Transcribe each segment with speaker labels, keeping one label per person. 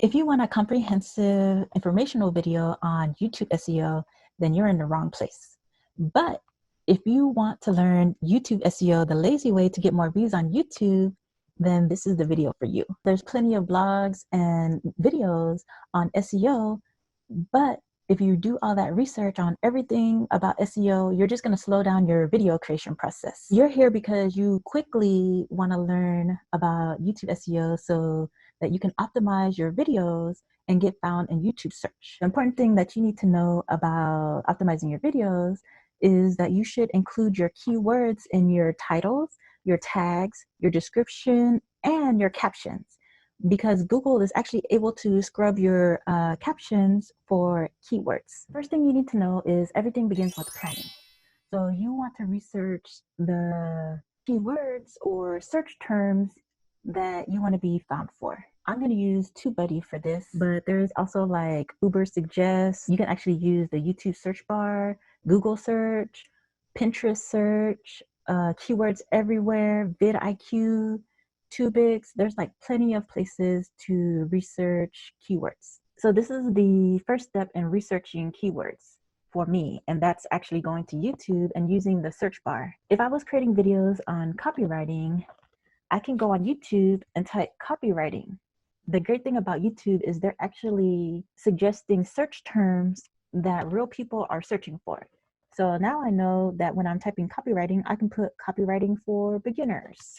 Speaker 1: If you want a comprehensive informational video on YouTube SEO, then you're in the wrong place. But if you want to learn YouTube SEO the lazy way to get more views on YouTube, then this is the video for you. There's plenty of blogs and videos on SEO, but if you do all that research on everything about SEO, you're just going to slow down your video creation process. You're here because you quickly want to learn about YouTube SEO so that you can optimize your videos and get found in YouTube search. The important thing that you need to know about optimizing your videos is that you should include your keywords in your titles, your tags, your description, and your captions, because Google is actually able to scrub your captions for keywords. First thing you need to know is everything begins with planning. So you want to research the keywords or search terms that you want to be found for. I'm going to use TubeBuddy for this, but there's also like Uber Suggest. You can actually use the YouTube search bar, Google search, Pinterest search, keywords everywhere, vidIQ, Tubix. There's like plenty of places to research keywords. So this is the first step in researching keywords for me, and that's actually going to YouTube and using the search bar. If I was creating videos on copywriting, I can go on YouTube and type copywriting. The great thing about YouTube is they're actually suggesting search terms that real people are searching for. So now I know that when I'm typing copywriting, I can put copywriting for beginners.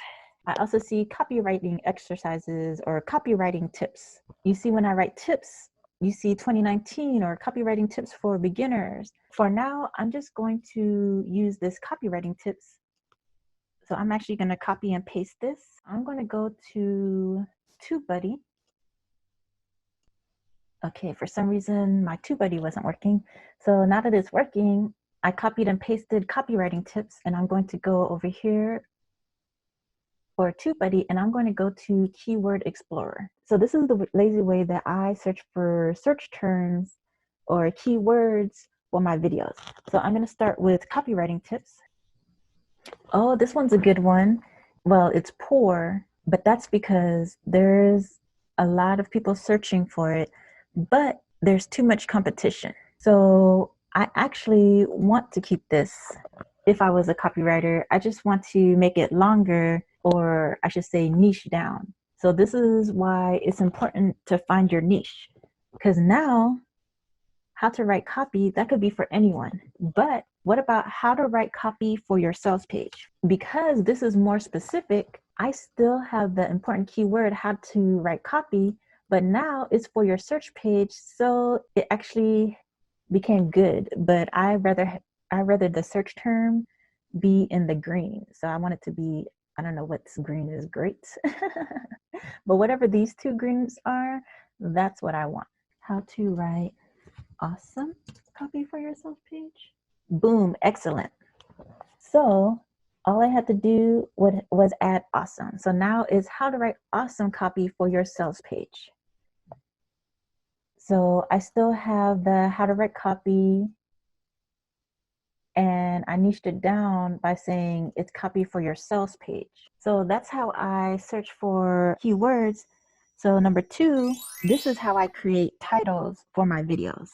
Speaker 1: I also see copywriting exercises or copywriting tips. You see, when I write tips, you see 2019 or copywriting tips for beginners. For now, I'm just going to use this copywriting tips. So I'm actually going to copy and paste this. I'm going to go to TubeBuddy. Okay, for some reason my TubeBuddy wasn't working. So now that it's working, I copied and pasted copywriting tips, and I'm going to go over here for TubeBuddy, and I'm going to go to Keyword Explorer. So this is the lazy way that I search for search terms or keywords for my videos. So I'm going to start with copywriting tips. Oh, this one's a good one. Well, it's poor, but that's because there's a lot of people searching for it, but there's too much competition. So I actually want to keep this. If I was a copywriter, I just want to make it longer, or I should say niche down. So this is why it's important to find your niche, because now how to write copy, that could be for anyone. But what about how to write copy for your sales page? Because this is more specific, I still have the important keyword, how to write copy, but now it's for your search page. So it actually became good, but I rather the search term be in the green. So I want it to be, I don't know what's green is, great. But whatever these two greens are, that's what I want. How to write awesome copy for your sales page. Boom, excellent. So all I had to do was add awesome. So now is how to write awesome copy for your sales page. So I still have the how to write copy, and I niched it down by saying it's copy for your sales page. So that's how I search for keywords. So number 2, this is how I create titles for my videos.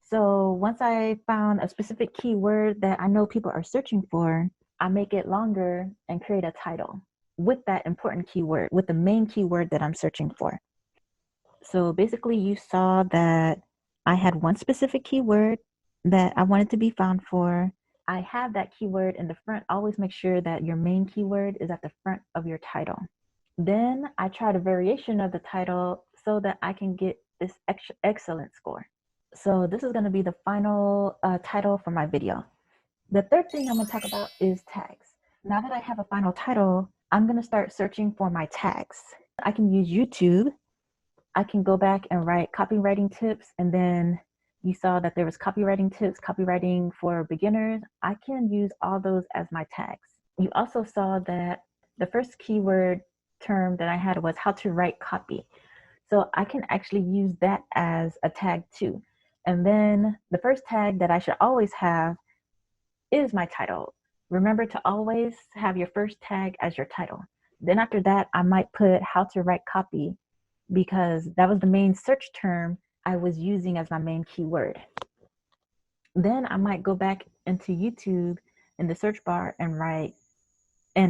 Speaker 1: So once I found a specific keyword that I know people are searching for, I make it longer and create a title with that important keyword, with the main keyword that I'm searching for. So basically you saw that I had one specific keyword that I wanted to be found for. I have that keyword in the front. Always make sure that your main keyword is at the front of your title. Then I tried a variation of the title so that I can get this excellent score. So this is going to be the final title for my video. The third thing I'm going to talk about is tags. Now that I have a final title, I'm going to start searching for my tags. I can use YouTube. I can go back and write copywriting tips, and then you saw that there was copywriting tips, copywriting for beginners. I can use all those as my tags. You also saw that the first keyword term that I had was how to write copy. So I can actually use that as a tag too. And then the first tag that I should always have is my title. Remember to always have your first tag as your title. Then after that, I might put how to write copy because that was the main search term I was using as my main keyword. Then I might go back into YouTube in the search bar and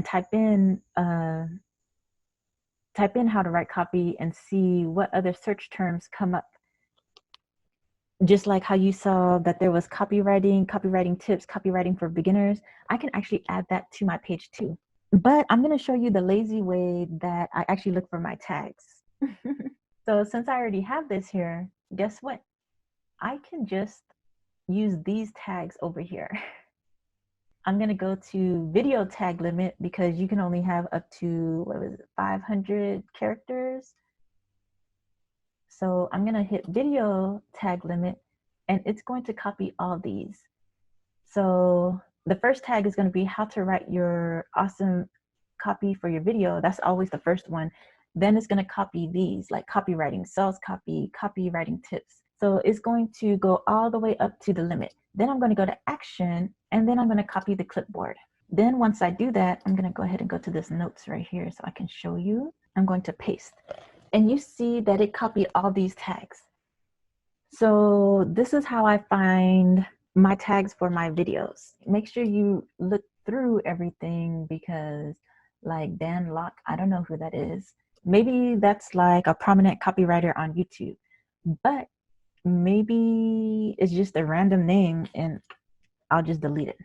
Speaker 1: type in how to write copy and see what other search terms come up. Just like how you saw that there was copywriting tips, copywriting for beginners, I can actually add that to my page too. But I'm going to show you the lazy way that I actually look for my tags. So since I already have this here, guess what? I can just use these tags over here. I'm going to go to video tag limit because you can only have up to 500 characters. So I'm going to hit video tag limit and it's going to copy all these. So the first tag is going to be how to write your awesome copy for your video. That's always the first one. Then it's going to copy these like copywriting, sales copy, copywriting tips. So it's going to go all the way up to the limit. Then I'm going to go to action and then I'm going to copy the clipboard. Then once I do that, I'm going to go ahead and go to this notes right here so I can show you. I'm going to paste. And you see that it copied all these tags. So this is how I find my tags for my videos. Make sure you look through everything because like Dan Locke, I don't know who that is. Maybe that's like a prominent copywriter on YouTube, but maybe it's just a random name and I'll just delete it.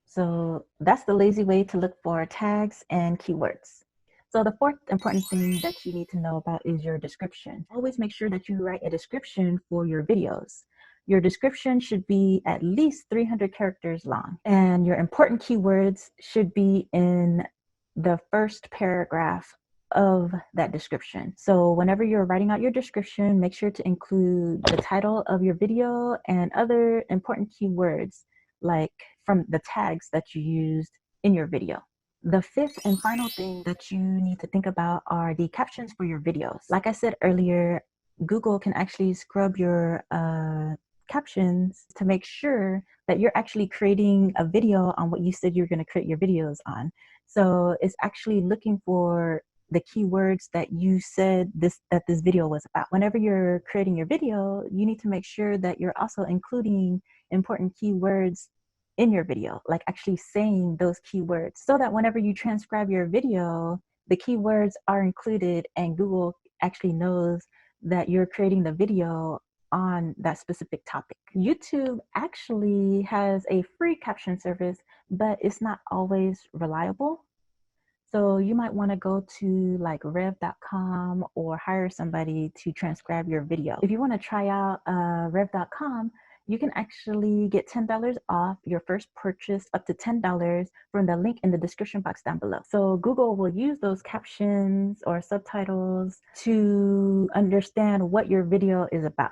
Speaker 1: So that's the lazy way to look for tags and keywords. So the fourth important thing that you need to know about is your description. Always make sure that you write a description for your videos. Your description should be at least 300 characters long, and your important keywords should be in the first paragraph of that description. So whenever you're writing out your description, make sure to include the title of your video and other important keywords like from the tags that you used in your video. The fifth and final thing that you need to think about are the captions for your videos. Like I said earlier, Google can actually scrub your captions to make sure that you're actually creating a video on what you said you're going to create your videos on. So it's actually looking for the keywords that you said this video was about. Whenever you're creating your video, you need to make sure that you're also including important keywords in your video, like actually saying those keywords so that whenever you transcribe your video, the keywords are included and Google actually knows that you're creating the video on that specific topic. YouTube actually has a free caption service, but it's not always reliable. So you might want to go to like rev.com or hire somebody to transcribe your video. If you want to try out rev.com, you can actually get $10 off your first purchase up to $10 from the link in the description box down below. So Google will use those captions or subtitles to understand what your video is about.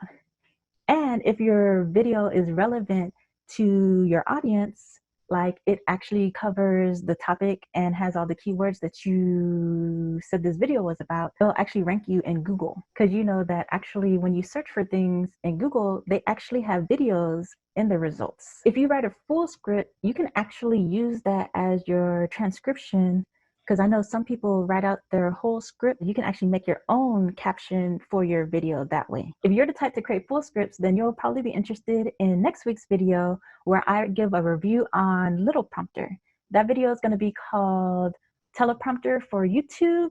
Speaker 1: And if your video is relevant to your audience, like it actually covers the topic and has all the keywords that you said this video was about, they'll actually rank you in Google. Because you know that actually when you search for things in Google, they actually have videos in the results. If you write a full script, you can actually use that as your transcription, because I know some people write out their whole script. You can actually make your own caption for your video that way. If you're the type to create full scripts, then you'll probably be interested in next week's video where I give a review on Little Prompter. That video is going to be called Teleprompter for YouTube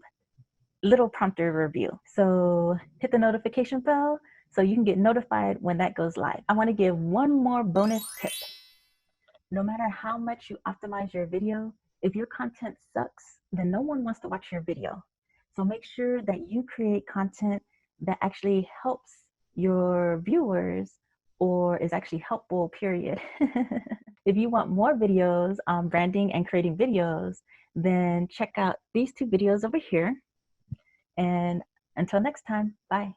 Speaker 1: Little Prompter Review. So hit the notification bell so you can get notified when that goes live. I want to give one more bonus tip. No matter how much you optimize your video, if your content sucks, then no one wants to watch your video. So make sure that you create content that actually helps your viewers or is actually helpful, period. If you want more videos on branding and creating videos, then check out these two videos over here. And until next time, bye.